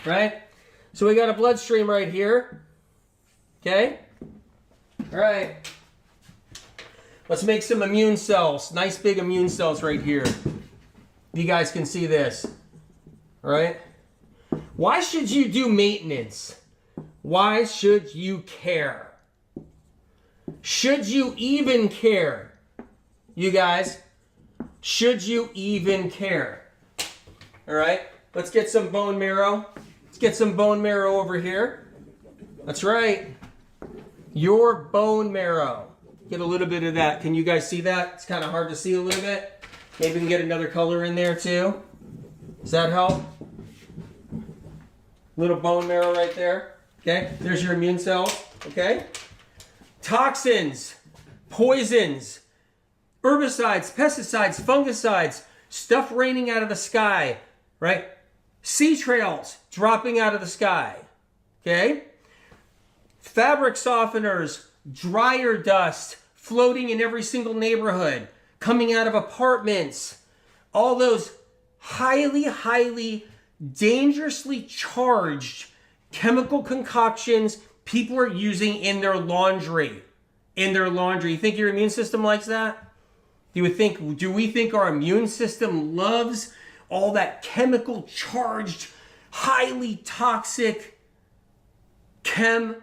right? So we got a bloodstream right here, okay? All right. Let's make some immune cells, nice big immune cells right here. You guys can see this, all right? Why should you do maintenance? Why should you care? Should you even care? You guys, should you even care? All right, let's get some bone marrow. Let's get some bone marrow over here. That's right. Your bone marrow. Get a little bit of that. Can you guys see that? It's kind of hard to see a little bit. Maybe we can get another color in there too. Does that help? Little bone marrow right there. Okay, there's your immune cells. Okay. Toxins, poisons, herbicides, pesticides, fungicides, stuff raining out of the sky, right? Sea trails dropping out of the sky, okay? Fabric softeners, dryer dust floating in every single neighborhood, coming out of apartments, all those highly, highly dangerously charged chemical concoctions people are using in their laundry. You think your immune system likes that? Do we think our immune system loves all that chemical charged, highly toxic chem?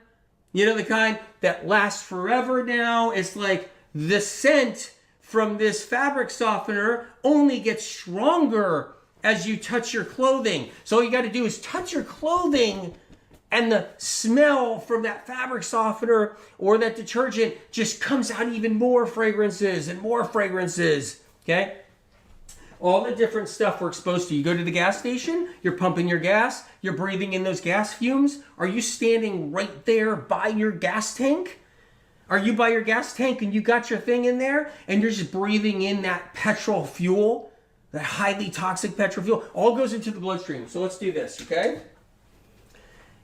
You know, the kind that lasts forever now? It's like the scent from this fabric softener only gets stronger as you touch your clothing. So all you got to do is touch your clothing, and the smell from that fabric softener or that detergent just comes out even more fragrances and more fragrances, okay? All the different stuff we're exposed to. You go to the gas station, you're pumping your gas, you're breathing in those gas fumes. Are you standing right there by your gas tank? Are you by your gas tank and you got your thing in there and you're just breathing in that petrol fuel, that highly toxic petrol fuel? All goes into the bloodstream. So let's do this, okay?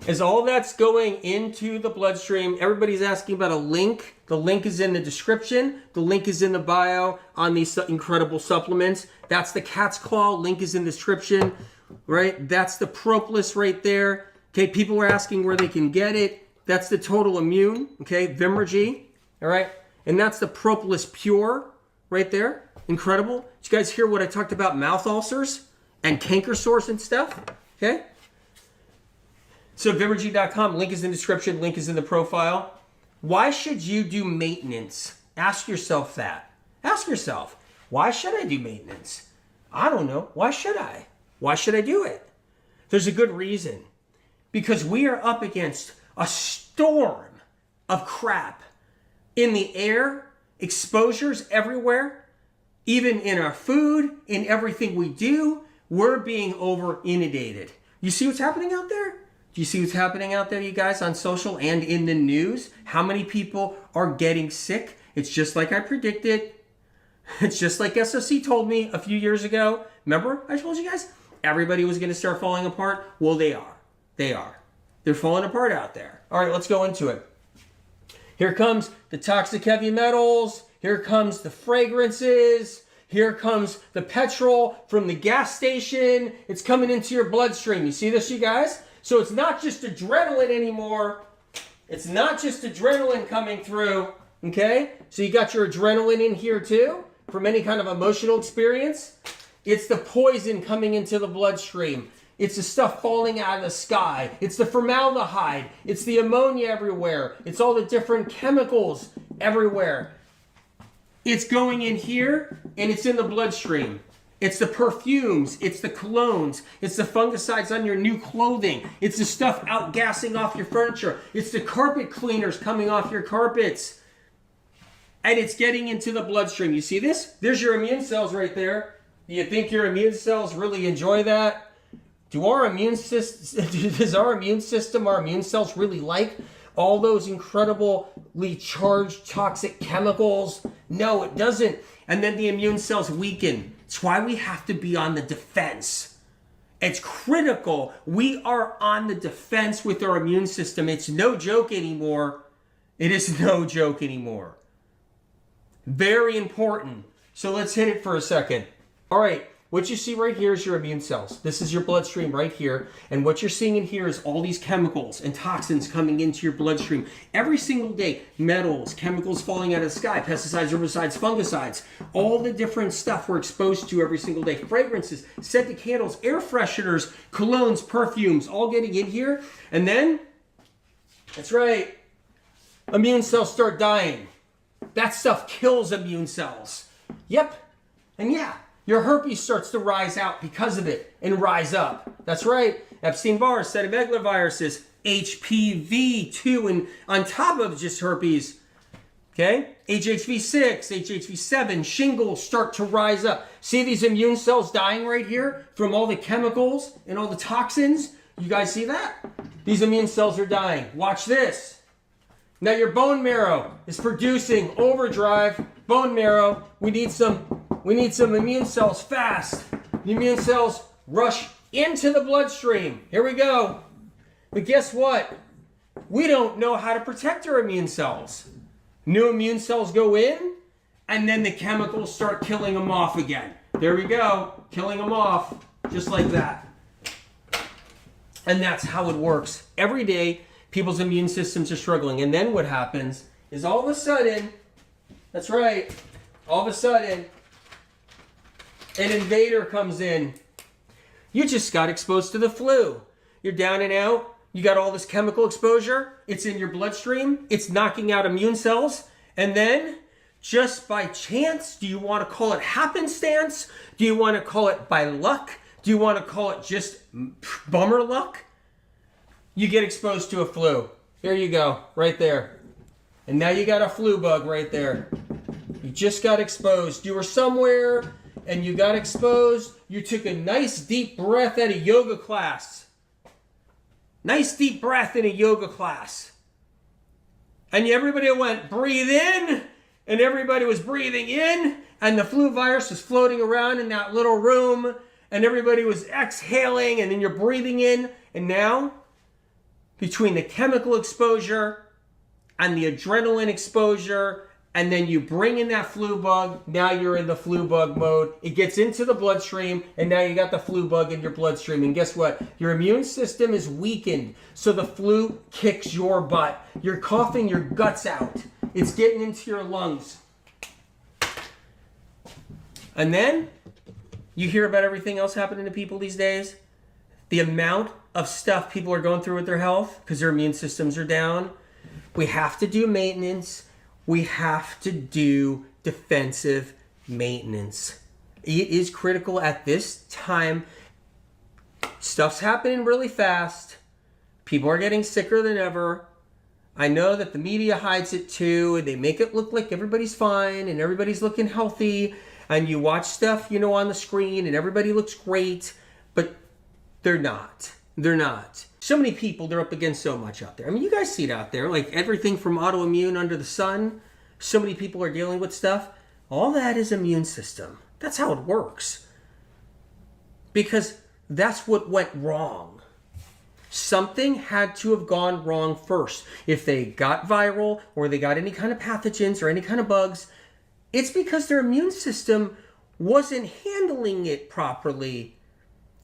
As all that's going into the bloodstream, everybody's asking about a link. The link is in the description. The link is in the bio on these incredible supplements. That's the cat's claw. Link is in the description, right? That's the propolis right there. Okay, people were asking where they can get it. That's the Total Immune, okay, Vimergy, all right? And that's the propolis pure right there. Incredible. Did you guys hear what I talked about mouth ulcers and canker sores and stuff? Okay? So Vimergy.com, link is in the description, link is in the profile. Why should you do maintenance? Ask yourself that. Ask yourself, why should I do maintenance? I don't know. Why should I? Why should I do it? There's a good reason. Because we are up against a storm of crap in the air, exposures everywhere, even in our food, in everything we do. We're being over inundated. You see what's happening out there? Do you see what's happening out there, you guys, on social and in the news? How many people are getting sick? It's just like I predicted. It's just like SOC told me a few years ago. Remember, I told you guys, everybody was going to start falling apart. Well, they are. They are. They're falling apart out there. All right, let's go into it. Here comes the toxic heavy metals. Here comes the fragrances. Here comes the petrol from the gas station. It's coming into your bloodstream. You see this, you guys? So it's not just adrenaline anymore. It's not just adrenaline coming through, okay? So you got your adrenaline in here too from any kind of emotional experience. It's the poison coming into the bloodstream. It's the stuff falling out of the sky. It's the formaldehyde. It's the ammonia everywhere. It's all the different chemicals everywhere. It's going in here and it's in the bloodstream. It's the perfumes, it's the colognes, it's the fungicides on your new clothing, it's the stuff outgassing off your furniture, it's the carpet cleaners coming off your carpets, and it's getting into the bloodstream. You see this? There's your immune cells right there. Do you think your immune cells really enjoy that? Does our immune system, our immune cells really like all those incredibly charged toxic chemicals? No, it doesn't. And then the immune cells weaken. It's why we have to be on the defense. It's critical. We are on the defense with our immune system. It's no joke anymore. It is no joke anymore. Very important. So let's hit it for a second. All right. What you see right here is your immune cells. This is your bloodstream right here. And what you're seeing in here is all these chemicals and toxins coming into your bloodstream every single day. Metals, chemicals falling out of the sky, pesticides, herbicides, fungicides, all the different stuff we're exposed to every single day. Fragrances, scented candles, air fresheners, colognes, perfumes, all getting in here. And then, that's right, immune cells start dying. That stuff kills immune cells. Yep. And yeah, your herpes starts to rise out because of it and rise up. That's right. Epstein-Barr, cytomegaloviruses, HPV too, and on top of just herpes, okay? HHV6, HHV7, shingles start to rise up. See these immune cells dying right here from all the chemicals and all the toxins? You guys see that? These immune cells are dying. Watch this. Now your bone marrow is producing overdrive bone marrow. We need some immune cells fast. The immune cells rush into the bloodstream. Here we go. But guess what? We don't know how to protect our immune cells. New immune cells go in, and then the chemicals start killing them off again. There we go. Killing them off, just like that. And that's how it works. Every day, people's immune systems are struggling. And then what happens is all of a sudden, that's right, all of a sudden, an invader comes in. You just got exposed to the flu. You're down and out. You got all this chemical exposure. It's in your bloodstream. It's knocking out immune cells. And then, just by chance, do you want to call it happenstance? Do you want to call it by luck? Do you want to call it just bummer luck? You get exposed to a flu. Here you go, right there. And now you got a flu bug right there. You just got exposed. You were somewhere and you got exposed. You took a nice deep breath at a yoga class. Nice deep breath in a yoga class. And everybody went, breathe in. And everybody was breathing in. And the flu virus was floating around in that little room. And everybody was exhaling. And then you're breathing in. And now, between the chemical exposure and the adrenaline exposure, and then you bring in that flu bug, now you're in the flu bug mode. It gets into the bloodstream, and now you got the flu bug in your bloodstream. And guess what? Your immune system is weakened, so the flu kicks your butt. You're coughing your guts out. It's getting into your lungs. And then you hear about everything else happening to people these days. The amount of stuff people are going through with their health because their immune systems are down. We have to do maintenance. We have to do defensive maintenance. It is critical at this time. Stuff's happening really fast. People are getting sicker than ever. I know that the media hides it too, and they make it look like everybody's fine and everybody's looking healthy, and you watch stuff, on the screen and everybody looks great, but they're not. They're not. So many people, they're up against so much out there. I mean, you guys see it out there, like everything from autoimmune under the sun. So many people are dealing with stuff. All that is immune system. That's how it works. Because that's what went wrong. Something had to have gone wrong first. If they got viral or they got any kind of pathogens or any kind of bugs, it's because their immune system wasn't handling it properly.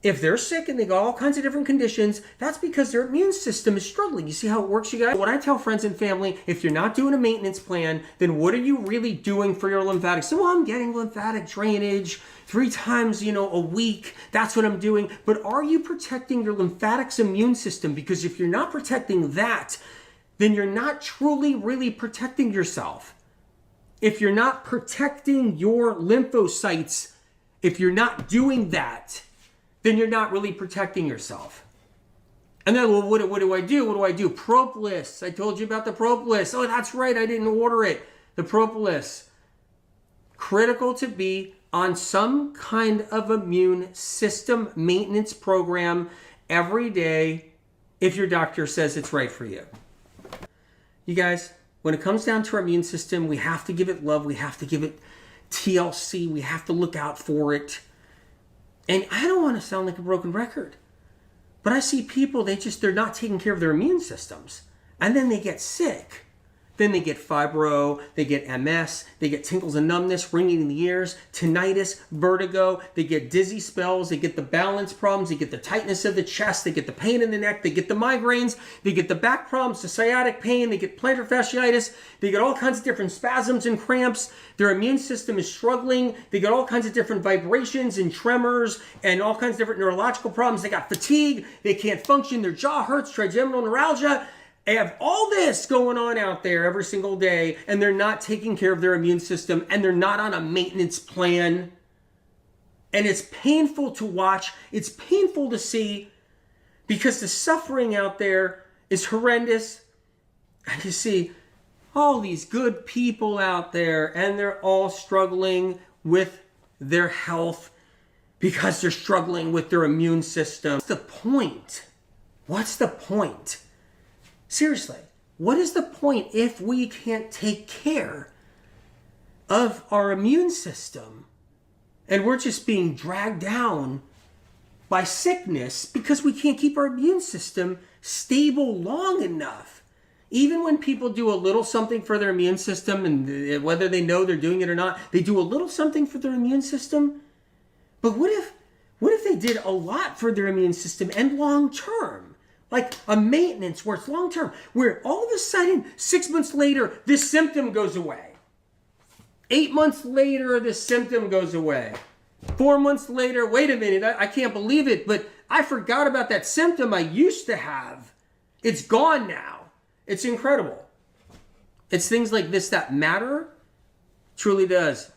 If they're sick and they got all kinds of different conditions, that's because their immune system is struggling. You see how it works, you guys? When I tell friends and family, if you're not doing a maintenance plan, then what are you really doing for your lymphatics? So, I'm getting lymphatic drainage 3 times, a week. That's what I'm doing. But are you protecting your lymphatics immune system? Because if you're not protecting that, then you're not truly, really protecting yourself. If you're not protecting your lymphocytes, if you're not doing that, then you're not really protecting yourself. And then, well, what do I do? What do I do? Propolis. I told you about the propolis. Oh, that's right. I didn't order it. The propolis. Critical to be on some kind of immune system maintenance program every day if your doctor says it's right for you. You guys, when it comes down to our immune system, we have to give it love. We have to give it TLC. We have to look out for it. And I don't want to sound like a broken record, but I see people, they're not taking care of their immune systems. And then they get sick. Then they get fibro, they get MS, they get tingles and numbness, ringing in the ears, tinnitus, vertigo, they get dizzy spells, they get the balance problems, they get the tightness of the chest, they get the pain in the neck, they get the migraines, they get the back problems, the sciatic pain, they get plantar fasciitis, they get all kinds of different spasms and cramps, their immune system is struggling, they get all kinds of different vibrations and tremors and all kinds of different neurological problems, they got fatigue, they can't function, their jaw hurts, trigeminal neuralgia. They have all this going on out there every single day, and they're not taking care of their immune system, and they're not on a maintenance plan. And it's painful to watch. It's painful to see, because the suffering out there is horrendous. And you see all these good people out there, and they're all struggling with their health because they're struggling with their immune system. What's the point? What's the point? Seriously, what is the point if we can't take care of our immune system and we're just being dragged down by sickness because we can't keep our immune system stable long enough? Even when people do a little something for their immune system, and whether they know they're doing it or not, they do a little something for their immune system. But what if they did a lot for their immune system and long term? Like a maintenance where it's long term, where all of a sudden, 6 months later, this symptom goes away. 8 months later, this symptom goes away. 4 months later, wait a minute, I can't believe it, but I forgot about that symptom I used to have. It's gone now. It's incredible. It's things like this that matter. Truly does.